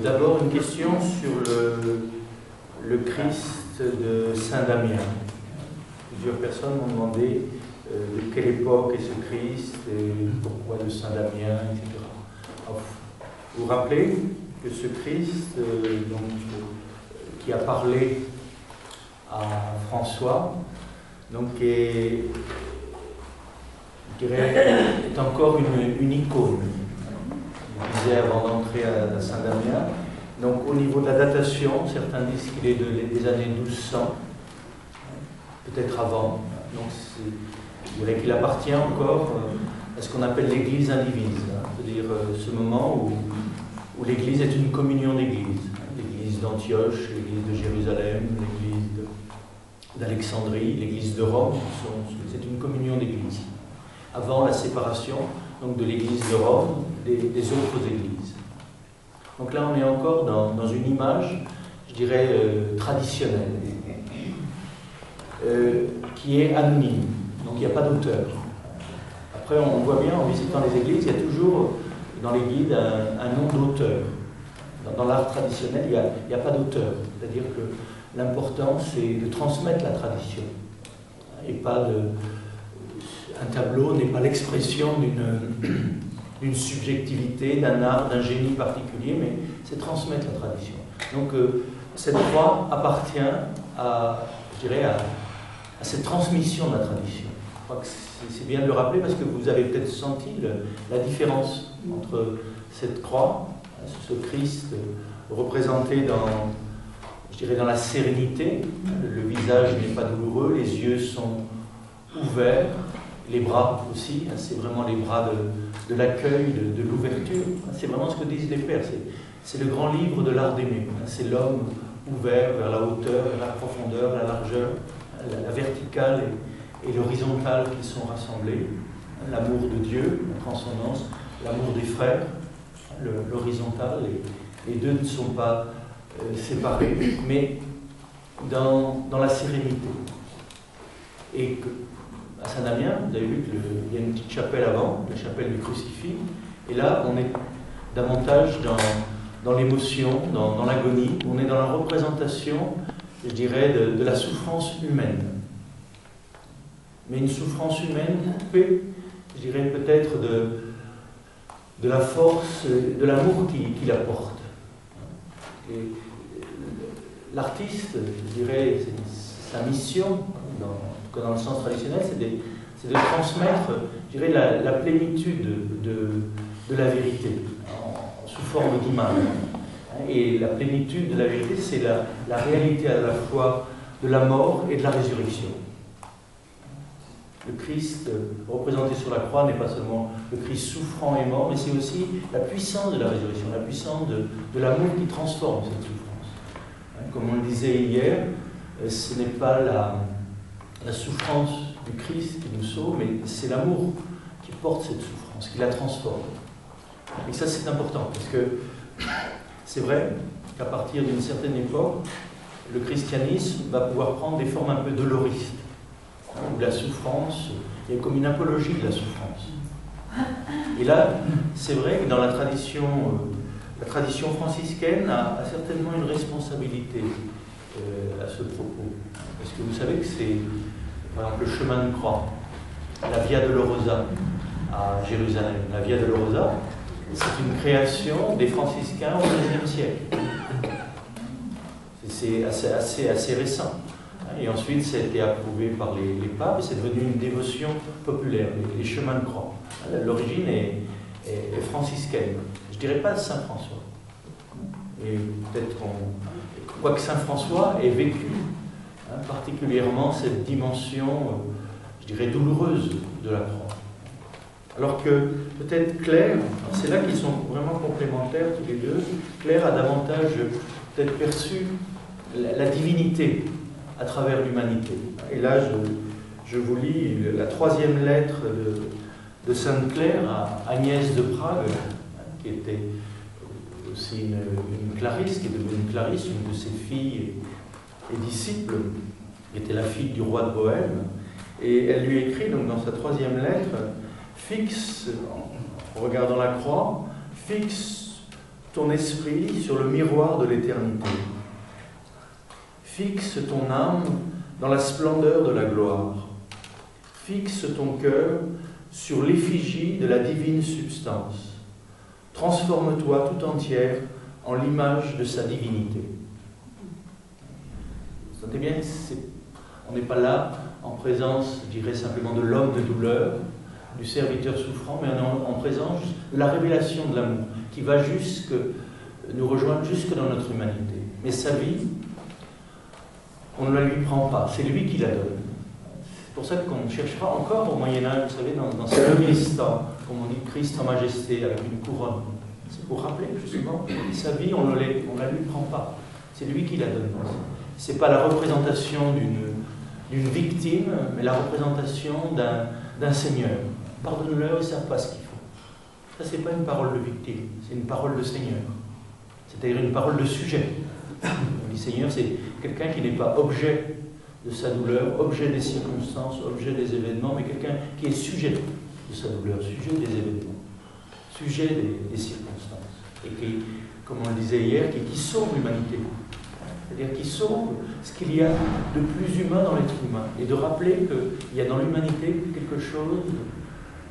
D'abord, une question sur le Christ de Saint-Damien. Plusieurs personnes m'ont demandé de quelle époque est ce Christ, et pourquoi de Saint-Damien, etc. Alors, vous vous rappelez que ce Christ, qui a parlé à François, donc est encore une icône. Je disais avant d'entrer à Saint-Damien. Donc au niveau de la datation, certains disent qu'il est des années 1200, peut-être avant. Donc je dirais qu'il appartient encore à ce qu'on appelle l'Église indivise, c'est-à-dire ce moment où l'Église est une communion d'églises. L'Église d'Antioche, l'Église de Jérusalem, l'Église d'Alexandrie, l'Église de Rome, c'est une communion d'églises. Avant la séparation donc, de l'Église de Rome des autres églises. Donc là, on est encore dans une image, je dirais, traditionnelle, qui est anonyme. Donc il n'y a pas d'auteur. Après, on voit bien, en visitant les églises, il y a toujours dans les guides un nom d'auteur. Dans l'art traditionnel, il n'y a pas d'auteur. C'est-à-dire que l'important, c'est de transmettre la tradition. Et pas de... Un tableau n'est pas l'expression d'une subjectivité, d'un art, d'un génie particulier, mais c'est transmettre la tradition. Donc cette croix appartient à cette transmission de la tradition. Je crois que c'est bien de le rappeler parce que vous avez peut-être senti la différence entre cette croix, ce Christ représenté dans la sérénité. Le visage n'est pas douloureux, les yeux sont ouverts, les bras aussi, c'est vraiment les bras de l'accueil, de l'ouverture. C'est vraiment ce que disent les pères. C'est le grand livre de l'art d'aimer. C'est l'homme ouvert vers la hauteur, vers la profondeur, la largeur, la verticale et l'horizontale qui sont rassemblés. L'amour de Dieu, la transcendance, l'amour des frères, l'horizontal. Les deux ne sont pas séparés, mais dans la sérénité. Et à Saint-Damien, vous avez vu qu'il y a une petite chapelle avant, la chapelle du crucifix, et là on est davantage dans l'émotion, dans l'agonie, on est dans la représentation, je dirais, de la souffrance humaine. Mais une souffrance humaine coupée, je dirais peut-être de la force, de l'amour qu'il apporte. L'artiste, je dirais, sa mission, dans le sens traditionnel, c'est de transmettre, je dirais, la plénitude de la vérité, sous forme d'image. Et la plénitude de la vérité, c'est la réalité à la fois de la mort et de la résurrection. Le Christ représenté sur la croix n'est pas seulement le Christ souffrant et mort, mais c'est aussi la puissance de la résurrection, la puissance de l'amour qui transforme cette souffrance. Comme on le disait hier, ce n'est pas la souffrance du Christ qui nous sauve, mais c'est l'amour qui porte cette souffrance, qui la transforme. Et ça, c'est important, parce que c'est vrai qu'à partir d'une certaine époque, le christianisme va pouvoir prendre des formes un peu doloristes, où la souffrance, il y a comme une apologie de la souffrance. Et là, c'est vrai que dans la tradition franciscaine a certainement une responsabilité à ce propos. Parce que vous savez que c'est, par exemple, le chemin de croix, la Via Dolorosa à Jérusalem. La Via Dolorosa, c'est une création des franciscains au XIe siècle. C'est assez récent. Et ensuite, ça a été approuvé par les papes et c'est devenu une dévotion populaire, les chemins de croix. L'origine est franciscaine. Je ne dirais pas Saint François. Et peut-être quoique Saint François ait vécu particulièrement cette dimension, je dirais, douloureuse de la croix. Alors que peut-être Claire, c'est là qu'ils sont vraiment complémentaires tous les deux, Claire a davantage peut-être perçu la divinité à travers l'humanité. Et là, je vous lis la 3e lettre de Sainte Claire à Agnès de Prague, qui était aussi une clarisse, qui est devenue une clarisse, une de ses filles et disciples, qui était la fille du roi de Bohême. Et elle lui écrit donc dans sa 3e lettre, fixe, en regardant la croix, fixe ton esprit sur le miroir de l'éternité. Fixe ton âme dans la splendeur de la gloire. Fixe ton cœur sur l'effigie de la divine substance. Transforme-toi tout entière en l'image de sa divinité. Vous sentez bien, on n'est pas là en présence, je dirais simplement, de l'homme de douleur, du serviteur souffrant, mais on est en présence de la révélation de l'amour qui va nous rejoindre jusque dans notre humanité. Mais sa vie, on ne la lui prend pas, c'est lui qui la donne. C'est pour ça qu'on cherchera encore au Moyen-Âge, vous savez, dans ce Christ, comme on dit, Christ en majesté, avec une couronne. C'est pour rappeler justement, sa vie, on ne la lui prend pas. C'est lui qui la donne. Ce n'est pas la représentation d'une victime, mais la représentation d'un Seigneur. Pardonne-leur, ils ne savent pas ce qu'il faut. Ça, ce n'est pas une parole de victime, c'est une parole de Seigneur. C'est-à-dire une parole de sujet. Le Seigneur, c'est quelqu'un qui n'est pas objet de sa douleur, objet des circonstances, objet des événements, mais quelqu'un qui est sujet de sa douleur, sujet des événements, sujet des circonstances. Et qui, comme on le disait hier, qui sauve l'humanité. C'est-à-dire qui sauve ce qu'il y a de plus humain dans l'être humain. Et de rappeler qu'il y a dans l'humanité quelque chose,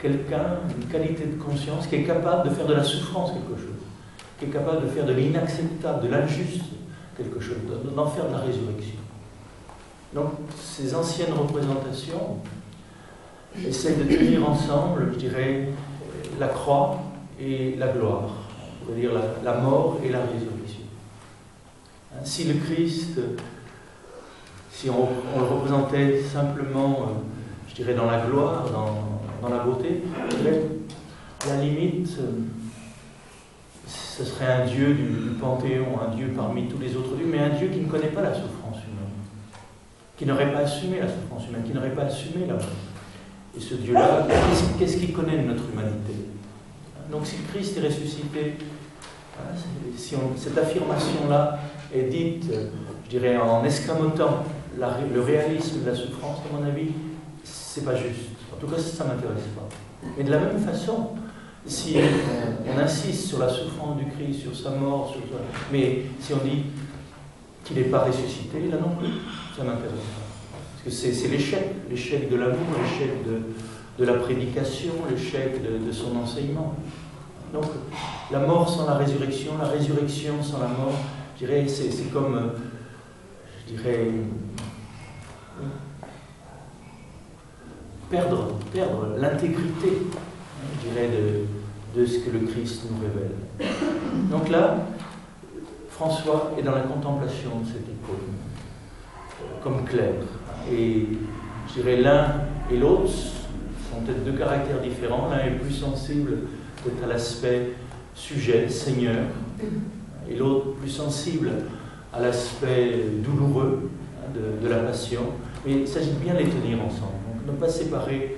quelqu'un, une qualité de conscience qui est capable de faire de la souffrance quelque chose, qui est capable de faire de l'inacceptable, de l'injuste quelque chose, d'en faire de la résurrection. Donc, ces anciennes représentations essaient de tenir ensemble, je dirais, la croix et la gloire, c'est-à-dire la mort et la résurrection. Si le Christ, si on le représentait simplement, je dirais, dans la gloire, dans la beauté, à la limite, ce serait un Dieu du Panthéon, un Dieu parmi tous les autres dieux, mais un Dieu qui ne connaît pas la souffrance humaine, qui n'aurait pas assumé la souffrance humaine, qui n'aurait pas assumé la mort. Et ce Dieu-là, qu'est-ce qu'il connaît de notre humanité? Donc si le Christ est ressuscité, si cette affirmation-là est dite, je dirais, en escamotant le réalisme de la souffrance, à mon avis, c'est pas juste. En tout cas, ça ne m'intéresse pas. Mais de la même façon, si on insiste sur la souffrance du Christ, sur sa mort, mais si on dit qu'il n'est pas ressuscité, là non plus, ça ne m'intéresse pas. Parce que c'est l'échec de l'amour, l'échec de la prédication, l'échec de son enseignement. Donc, la mort sans la résurrection sans la mort, je dirais, c'est comme, je dirais, perdre l'intégrité, je dirais, de ce que le Christ nous révèle. Donc là, François est dans la contemplation de cette icône, comme Claire. Et je dirais l'un et l'autre sont peut-être deux caractères différents. L'un est plus sensible peut-être à l'aspect sujet, Seigneur, et l'autre plus sensible à l'aspect douloureux de la passion. Mais il s'agit de bien les tenir ensemble. Donc ne pas séparer,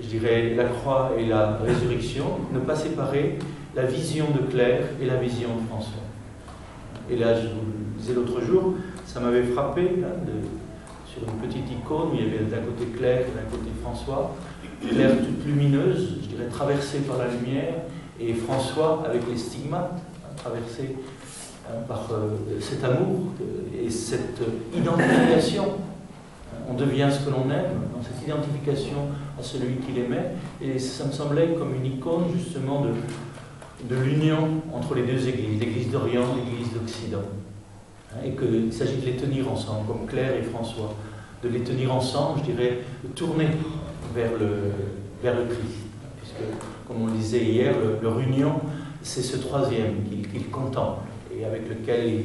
je dirais, la croix et la résurrection, ne pas séparer la vision de Claire et la vision de François. Et là, je vous le disais l'autre jour, ça m'avait frappé, sur une petite icône où il y avait d'un côté Claire et d'un côté François. Claire toute lumineuse, je dirais traversée par la lumière, et François avec les stigmates, traversé par cet amour et cette identification. On devient ce que l'on aime, dans cette identification à celui qu'il aimait, et ça me semblait comme une icône justement de l'union entre les deux églises, l'église d'Orient et l'église d'Occident. Et qu'il s'agit de les tenir ensemble, comme Claire et François, de les tenir ensemble, je dirais, de tourner vers le Christ. Puisque, comme on le disait hier, leur union, c'est ce troisième qu'il contemple et avec lequel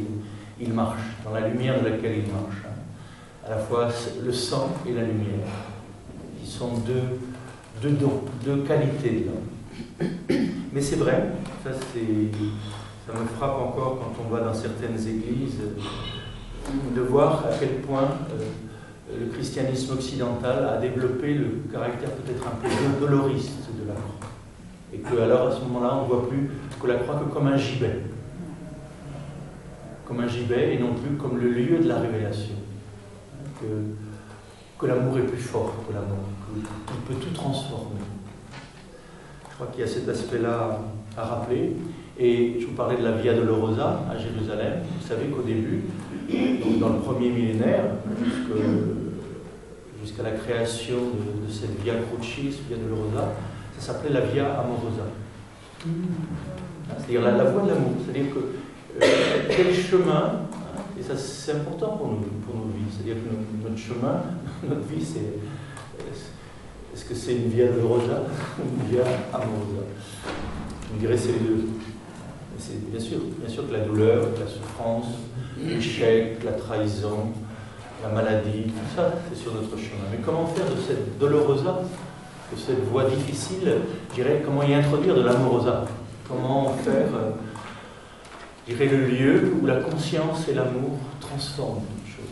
il marche, dans la lumière de laquelle il marche. À la fois le sang et la lumière, qui sont deux dons, deux qualités de l'homme. Mais c'est vrai, ça me frappe encore quand on va dans certaines églises, de voir à quel point le christianisme occidental a développé le caractère peut-être un peu doloriste de la croix. Et que alors à ce moment-là, on ne voit plus que la croix que comme un gibet. Comme un gibet et non plus comme le lieu de la révélation. Que l'amour est plus fort que la mort, qu'il peut tout transformer. Je crois qu'il y a cet aspect-là à rappeler. Et je vous parlais de la Via Dolorosa à Jérusalem. Vous savez qu'au début, donc dans le premier millénaire, jusqu'à la création de cette Via Crucis, Via Dolorosa, ça s'appelait la Via Amorosa. C'est-à-dire la voie de l'amour. C'est-à-dire que quel chemin, et ça c'est important pour nos vies, c'est-à-dire que notre chemin, notre vie, est-ce que c'est une Via Dolorosa ou une Via Amorosa? Je me dirais c'est les deux. C'est bien sûr que la douleur, la souffrance, l'échec, la trahison, la maladie, tout ça, c'est sur notre chemin. Mais comment faire de cette dolorosa, de cette voie difficile, je dirais, comment y introduire de l'amorosa? Comment faire, je dirais, le lieu où la conscience et l'amour transforment les choses?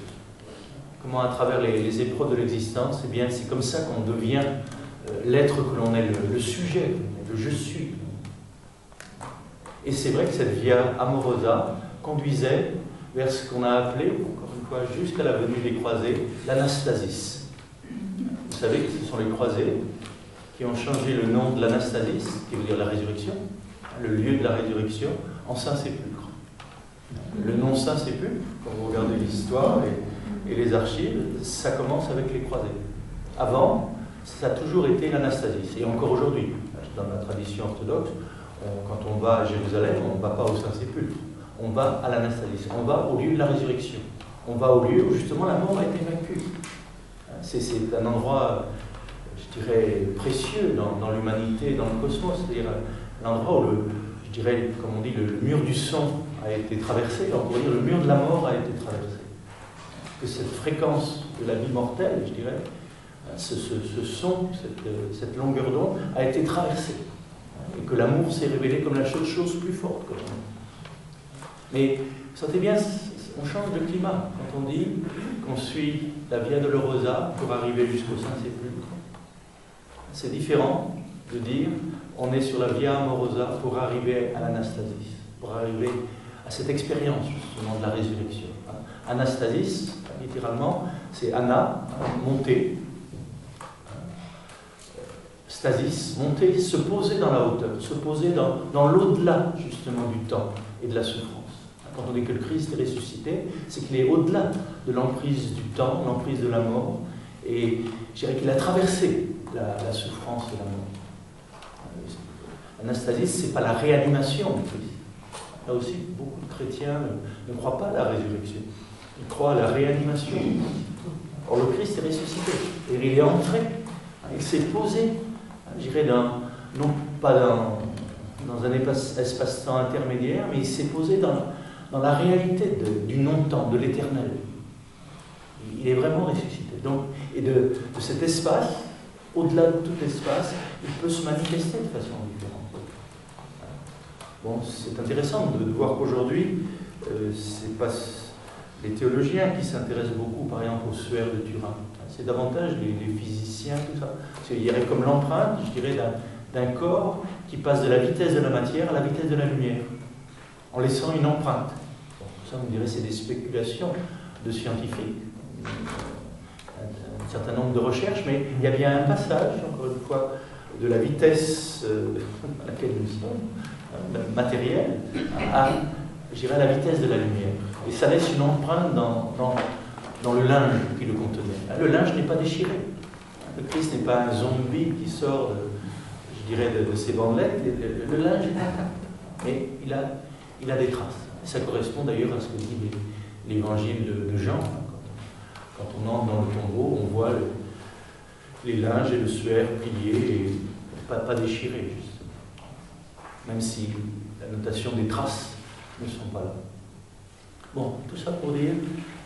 Comment, à travers les épreuves de l'existence, eh bien, c'est comme ça qu'on devient l'être que l'on est, le sujet, le je suis. Et c'est vrai que cette Via Amorosa conduisait vers ce qu'on a appelé, encore une fois, jusqu'à la venue des croisés, l'anastasis. Vous savez que ce sont les croisés qui ont changé le nom de l'anastasis, qui veut dire la résurrection, le lieu de la résurrection, en Saint-Sépulcre. Le nom Saint-Sépulcre, quand vous regardez l'histoire et les archives, ça commence avec les croisés. Avant, ça a toujours été l'anastasis, et encore aujourd'hui, dans la tradition orthodoxe, quand on va à Jérusalem, on ne va pas au Saint-Sépulcre, on va à l'anastasis, on va au lieu de la résurrection, on va au lieu où justement la mort a été vaincue. C'est un endroit, je dirais, précieux dans l'humanité, dans le cosmos, c'est-à-dire l'endroit où, je dirais, comme on dit, le mur du son a été traversé, on pourrait dire le mur de la mort a été traversé. Que cette fréquence de la vie mortelle, je dirais, ce son, cette longueur d'onde a été traversée. Et que l'amour s'est révélé comme la chose plus forte. Mais vous sentez bien, on change de climat quand on dit qu'on suit la Via Dolorosa pour arriver jusqu'au Saint-Sépulcre. C'est différent de dire on est sur la Via Amorosa pour arriver à l'anastasis, pour arriver à cette expérience justement de la résurrection. Anastasis, littéralement, c'est ana, monter. Stasis, monter, se poser dans la hauteur, se poser dans l'au-delà justement du temps et de la souffrance. Quand on dit que le Christ est ressuscité, c'est qu'il est au-delà de l'emprise du temps, l'emprise de la mort, et je dirais qu'il a traversé la souffrance et la mort. L'anastasis, ce n'est pas la réanimation du Christ. Là aussi, beaucoup de chrétiens ne croient pas à la résurrection, ils croient à la réanimation. Or, le Christ est ressuscité, et il est entré, il s'est posé, je dirais, non pas dans un espace-temps intermédiaire, mais il s'est posé dans la réalité du non-temps, de l'éternel. Il est vraiment ressuscité. Donc, et de cet espace, au-delà de tout espace, il peut se manifester de façon différente. Bon, c'est intéressant de voir qu'aujourd'hui, c'est pas les théologiens qui s'intéressent beaucoup, par exemple, aux suaires de Turin. C'est davantage les physiciens, tout ça. Il y aurait comme l'empreinte, je dirais, d'un corps qui passe de la vitesse de la matière à la vitesse de la lumière, en laissant une empreinte. Bon, ça, vous me direz, c'est des spéculations de scientifiques, un certain nombre de recherches, mais il y a bien un passage, encore une fois, de la vitesse à laquelle nous sommes, matérielle, à, je dirais, la vitesse de la lumière. Et ça laisse une empreinte dans le linge qui le contenait. Le linge n'est pas déchiré. Le Christ n'est pas un zombie qui sort, je dirais, de ses bandelettes. Le linge est intact. Mais il a des traces. Et ça correspond d'ailleurs à ce que dit l'évangile de Jean. Quand on entre dans le tombeau, on voit les linges et le suaire pliés et pas déchirés, justement. Même si la notation des traces ne sont pas là. Bon, tout ça pour dire,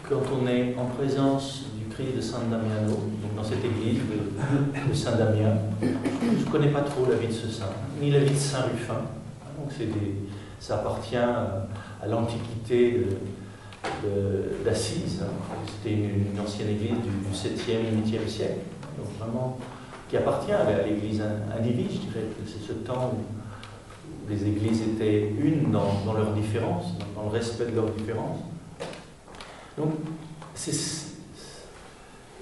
quand on est en présence du Christ de San Damiano, donc dans cette église de Saint Damien, je ne connais pas trop la vie de ce saint, ni la vie de Saint Rufin. Donc ça appartient à l'antiquité d'Assise. C'était une ancienne église du 7e et 8e siècle, donc vraiment qui appartient à l'église indivise, je dirais. C'est ce temps où les églises étaient unes dans leurs différences, dans le respect de leurs différences. Donc,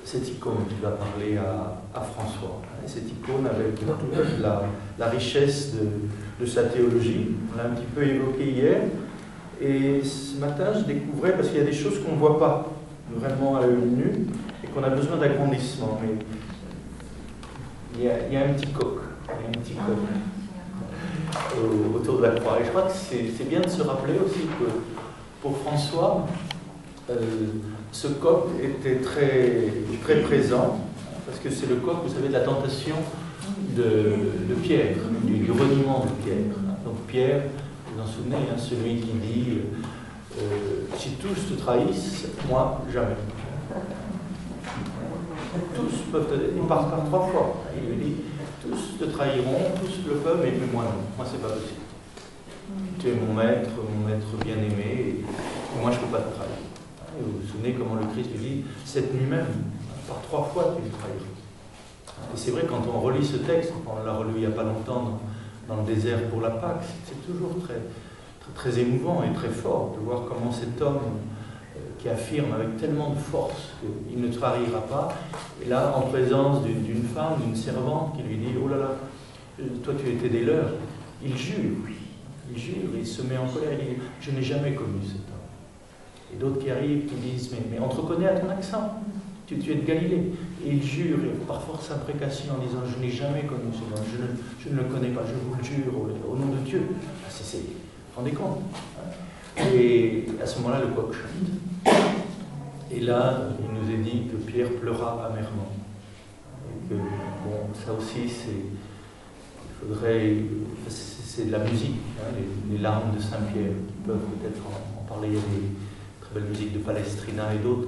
cette icône qui va parler à François. Et cette icône avec toute la richesse de sa théologie. On l'a un petit peu évoqué hier. Et ce matin, je découvrais, parce qu'il y a des choses qu'on ne voit pas vraiment à l'œil nu, et qu'on a besoin d'agrandissement. Mais il y a un petit coq. Il y a un petit coq autour de la croix. Et je crois que c'est bien de se rappeler aussi que pour François, ce coq était très, très présent, parce que c'est le coq, vous savez, de la tentation de Pierre, du reniement de Pierre. Donc Pierre, vous vous en souvenez, hein, celui qui dit si tous te trahissent, moi, jamais. Tous peuvent te... Il part par 3 fois. Il lui dit tous te trahiront, tous le peuvent, mais moi non. Moi, c'est pas possible. Tu es mon maître bien-aimé, et moi, je ne peux pas te trahir. Et vous vous souvenez comment le Christ lui dit cette nuit même, par 3 fois, tu me trahiras. Et c'est vrai, quand on relit ce texte, on l'a relu il n'y a pas longtemps dans le désert pour la Pâque, c'est toujours très, très, très émouvant et très fort de voir comment cet homme qui affirme avec tellement de force qu'il ne trahira pas, et là, en présence d'une femme, d'une servante qui lui dit « Oh là là, toi tu étais des leurs », il jure, il se met en colère, il dit « Je n'ai jamais connu cet homme ». Et d'autres qui arrivent, qui disent « Mais on te reconnaît à ton accent, tu es de Galilée ». Et il jure, par force imprécation, en disant « Je n'ai jamais connu cet homme, je ne le connais pas, je vous le jure, au nom de Dieu ». Vous vous rendez compte, hein? Et à ce moment-là, le coq chante. Et là, il nous est dit que Pierre pleura amèrement. Et que, bon, ça aussi, c'est de la musique, hein, les larmes de Saint-Pierre, qui peuvent peut-être en parler. Il y a des très belles musiques de Palestrina et d'autres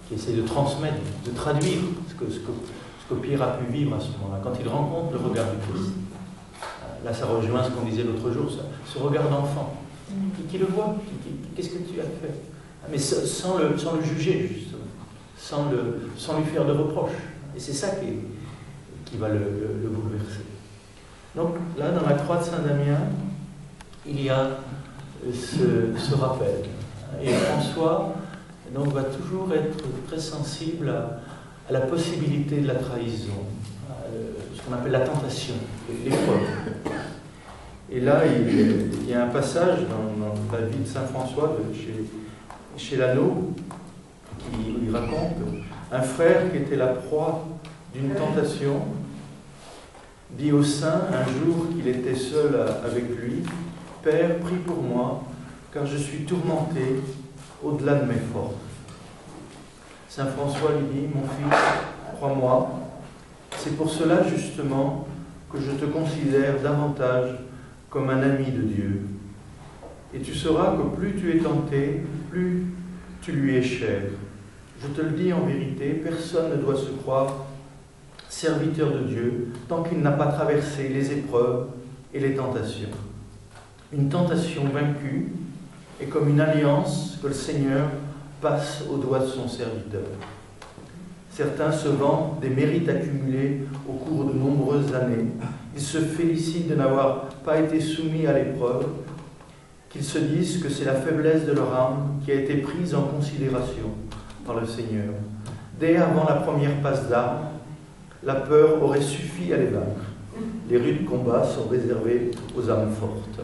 qui essaient de transmettre, de traduire ce que Pierre a pu vivre à ce moment-là, quand il rencontre le regard du Christ. Là, ça rejoint ce qu'on disait l'autre jour, ce regard d'enfant, qui le voit, qu'est-ce que tu as fait? Mais sans le juger, justement, sans lui faire de reproches. Et c'est ça qui va le bouleverser. Donc là, dans la croix de Saint-Damien, il y a ce rappel. Et François donc, va toujours être très sensible à la possibilité de la trahison, ce qu'on appelle la tentation, l'épreuve. Et là, il y a un passage dans la vie de Saint François, chez Lano, qui il raconte un frère qui était la proie d'une tentation, dit au saint un jour qu'il était seul avec lui, « Père, prie pour moi, car je suis tourmenté au-delà de mes forces. » Saint François lui dit, « Mon fils, crois-moi, c'est pour cela justement que je te considère davantage comme un ami de Dieu. Et tu sauras que plus tu es tenté, plus tu lui es cher. Je te le dis en vérité, personne ne doit se croire serviteur de Dieu tant qu'il n'a pas traversé les épreuves et les tentations. Une tentation vaincue est comme une alliance que le Seigneur passe au doigt de son serviteur. Certains se vantent des mérites accumulés au cours de nombreuses années. Ils se félicitent de n'avoir pas été soumis à l'épreuve, qu'ils se disent que c'est la faiblesse de leur âme qui a été prise en considération par le Seigneur. Dès avant la première passe d'armes, la peur aurait suffi à les vaincre. Les rudes combats sont réservés aux âmes fortes.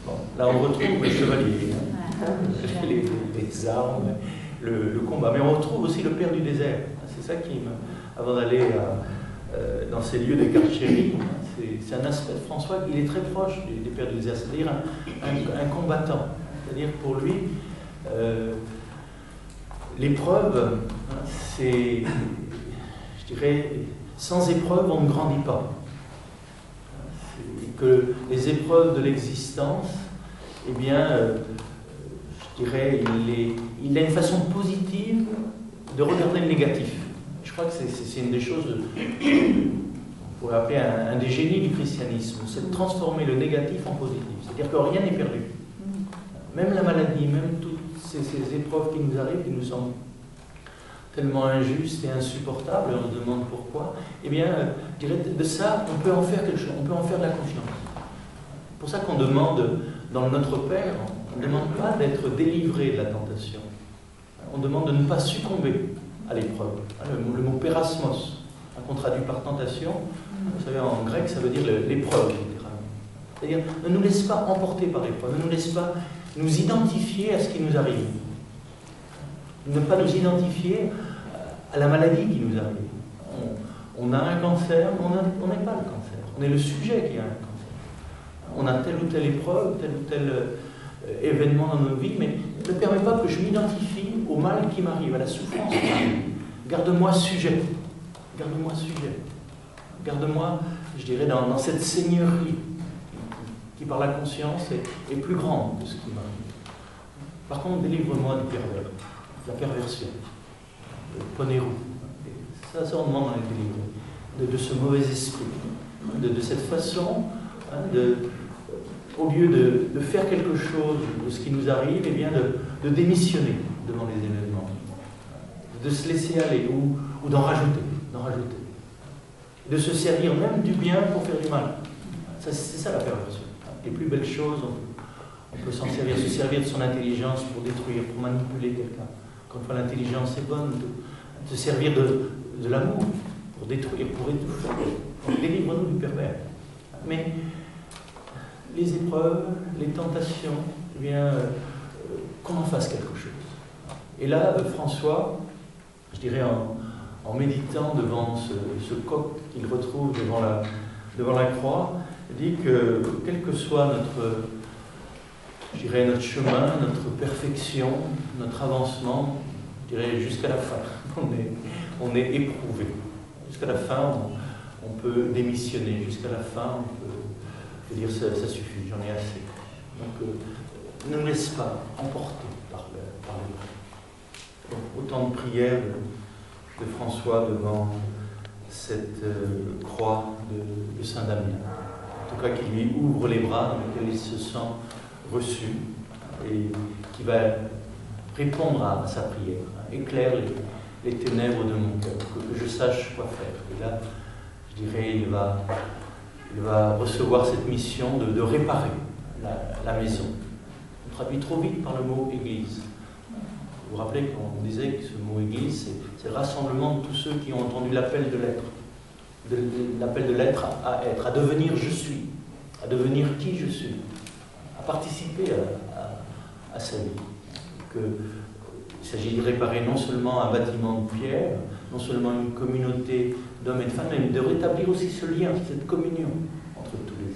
Bon, là, on retrouve le chevalier, les armes, le combat. Mais on retrouve aussi le père du désert. C'est ça qui, avant d'aller dans ces lieux de Carchérie, c'est un aspect de François, il est très proche des pères du désert, c'est-à-dire un combattant. C'est-à-dire pour lui, l'épreuve, c'est, je dirais, sans épreuve, on ne grandit pas. Que les épreuves de l'existence, eh bien, je dirais, il a une façon positive de regarder le négatif. Je crois que c'est une des choses, on pourrait appeler un des génies du christianisme, c'est de transformer le négatif en positif. C'est-à-dire que rien n'est perdu. Même la maladie, même toutes ces épreuves qui nous arrivent, qui nous semblent tellement injustes et insupportables, on se demande pourquoi, eh bien, je dirais, de ça, on peut en faire quelque chose, on peut en faire de la confiance. C'est pour ça qu'on demande, dans notre Père, on ne demande pas d'être délivré de la tentation. On demande de ne pas succomber à l'épreuve. Le mot pérasmos, qu'on traduit par tentation, vous savez, en grec, ça veut dire l'épreuve, littéralement. C'est-à-dire, ne nous laisse pas emporter par l'épreuve, ne nous laisse pas nous identifier à ce qui nous arrive. Ne pas nous identifier à la maladie qui nous arrive. On a un cancer, mais on n'est pas le cancer. On est le sujet qui a un cancer. On a telle ou telle épreuve, tel ou tel événement dans nos vies, mais ne permet pas que je m'identifie au mal qui m'arrive, à la souffrance qui m'arrive. Garde-moi sujet. Garde-moi sujet. Garde-moi, je dirais, dans cette seigneurie qui, par la conscience, est plus grande que ce qui m'arrive. Par contre, délivre-moi du pervers, de la perversion, de ponérou. Ça, on demande dans les délivres, de ce mauvais esprit, de cette façon, au lieu de faire quelque chose de ce qui nous arrive, eh bien de démissionner devant les événements, de se laisser aller ou d'en rajouter, de se servir même du bien pour faire du mal. C'est ça la perversion. Les plus belles choses, on peut s'en servir, se servir de son intelligence pour détruire, pour manipuler quelqu'un. Quand l'intelligence est bonne, de se servir de l'amour pour détruire, pour étouffer. Donc délivre-nous du pervers. Mais les épreuves, les tentations, eh bien, qu'on en fasse quelque chose. Et là, François, je dirais en méditant devant ce coq qu'il retrouve devant la croix, dit que quel que soit notre chemin, notre perfection, notre avancement, je dirais jusqu'à la fin, on est éprouvé. Jusqu'à la fin, on peut démissionner. Jusqu'à la fin, on peut dire ça suffit, j'en ai assez. Donc, ne nous laisse pas emporter par le. Donc, autant de prières de François devant cette croix de Saint-Damien. En tout cas, qui lui ouvre les bras dans lesquels il se sent reçu et qui va répondre à sa prière. Éclaire les ténèbres de mon cœur, que je sache quoi faire. Et là, je dirais, il va recevoir cette mission de réparer la maison. On traduit trop vite par le mot église. Vous vous rappelez qu'on disait que ce mot église, c'est le rassemblement de tous ceux qui ont entendu l'appel de l'être. L'appel de l'être à être, à devenir je suis, à devenir qui je suis, à participer à sa vie. Il s'agit de réparer non seulement un bâtiment de pierre, non seulement une communauté d'hommes et de femmes, mais de rétablir aussi ce lien, cette communion entre tous les